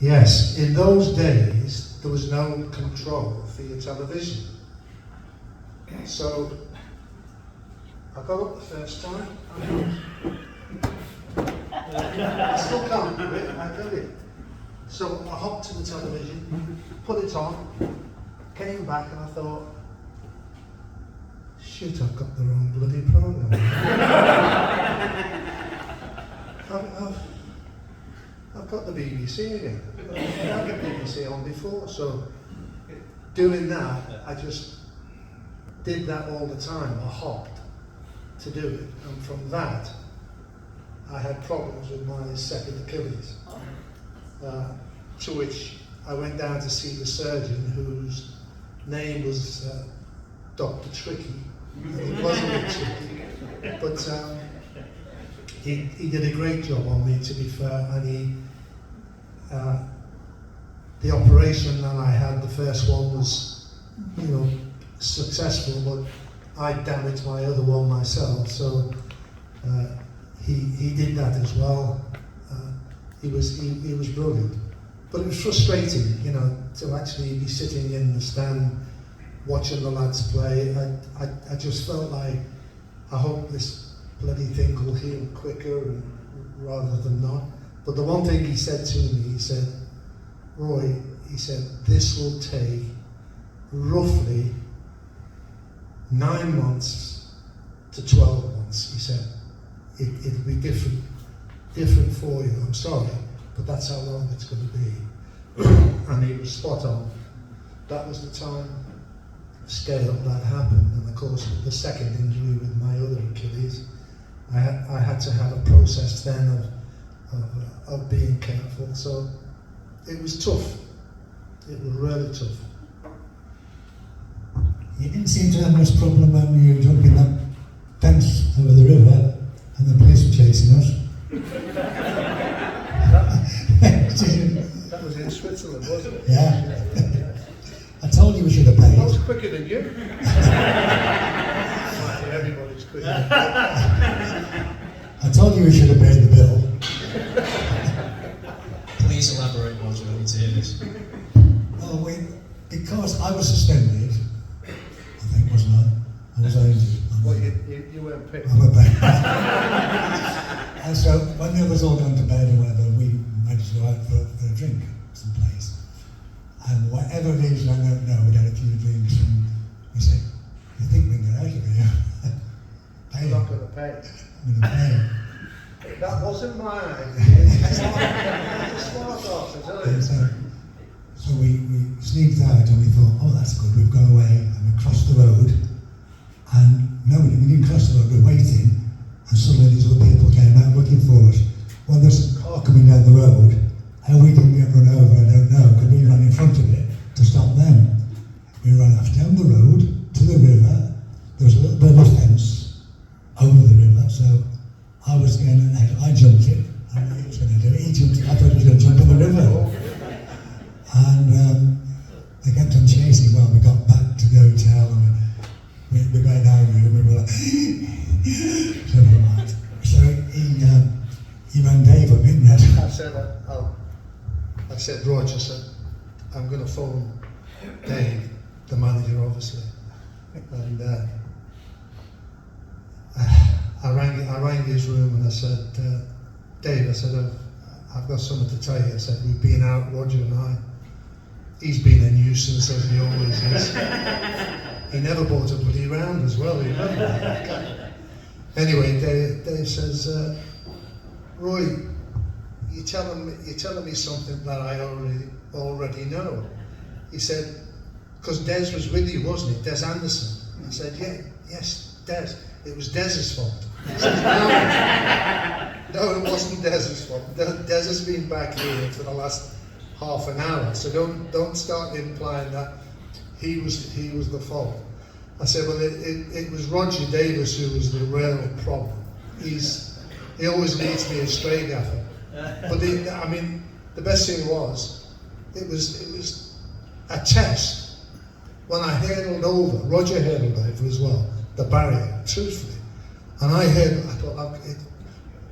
Yes, in those days, there was no control for your television. So, I got up the first time. I still can't do it, I tell you. So I hopped to the television, put it on, came back and I thought, shit, I've got the wrong bloody programme. I've got the BBC again. I had the BBC on before, so doing that, I just did that all the time. I hopped to do it, and from that, I had problems with my second Achilles. To which I went down to see the surgeon, whose name was Dr. Tricky. It wasn't a tricky, but he did a great job on me, to be fair, and the operation that I had, the first one was, successful, but I damaged my other one myself, so he did that as well. He was brilliant, but it was frustrating, to actually be sitting in the stand watching the lads play. I just felt like, I hope this bloody thing will heal quicker rather than not. But the one thing he said to me, he said, Roy, he said, this will take roughly 9 months to 12 months. He said, it'll be different for you. I'm sorry, but that's how long it's going to be. And he was spot on. That was the time scale that happened. And of course, the second injury with my other Achilles, I had to have a process then of being careful. So it was tough. It was really tough. You didn't seem to have much problem when you were jumping that fence over the river and the police were chasing us. That was in Switzerland, wasn't it? Yeah. I told you we should have paid. I was quicker than you. Everybody's quicker. I told you we should have paid the bill. Please elaborate, Roger. I need to hear this. Well, because I was suspended, I think, wasn't I? I was injured. Well, you weren't picked. I went back. And so when the others all gone to bed or whatever, we managed to go out for a drink someplace. And whatever reason, I don't know, we'd had a few drinks and we said, you think we can get out of here? I'm not going to pay. I'm going to pay. That wasn't my idea. It's smart off, I tell you. So we sneaked out and we thought, oh, that's good, we've gone away, and we crossed the road. And no, we didn't cross the road, we were waiting, and suddenly these other people came out looking for us. Well, there's a car coming down the road. How we didn't get run over, I don't know, because we ran in front of it to stop them. We ran off down the road to the river. There was a little bit of a fence over the river, so I was going ahead. I jumped it, I knew he was going to do it. He jumped it, I thought he was going to jump in the river. And they kept on chasing. Well, we got back to the hotel and we got in our room and we were like, so he ran Dave up, didn't he? I said, Roger, I'm going to phone Dave, the manager, obviously. And I rang his room and I said, Dave, I said, I've got something to tell you. I said, we've been out, Roger and I. He's been a nuisance, as he always is. He never bought a bloody round as well, you remember? Anyway, Dave says, Roy, you're telling me something that I already know. He said, because Des was with you, wasn't it? Des Anderson. I said, yes, Des. It was Des's fault. He says, no, it wasn't Des's fault. Des has been back here for the last half an hour, so don't start implying that he was the fault. I said, well, it was Roger Davis who was the real problem. He always leads me astray, Gaffer. But the best thing was, it was a test. When I hurdled over, Roger hurdled over as well, the barrier, truthfully. And I thought,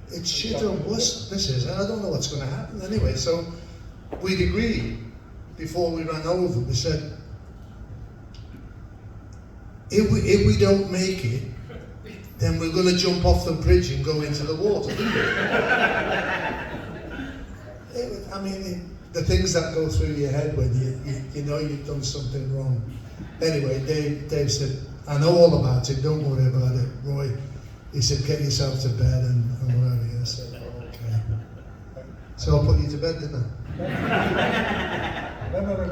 it's shit or worse, this is, and I don't know what's going to happen anyway. So we'd agreed before we ran over, we said, if we don't make it, then we're going to jump off the bridge and go into the water, didn't we? The things that go through your head when you know you've done something wrong. Anyway, Dave said, I know all about it, don't worry about it, Roy. He said, get yourself to bed and whatever. I said, oh, okay. So I put you to bed, didn't I?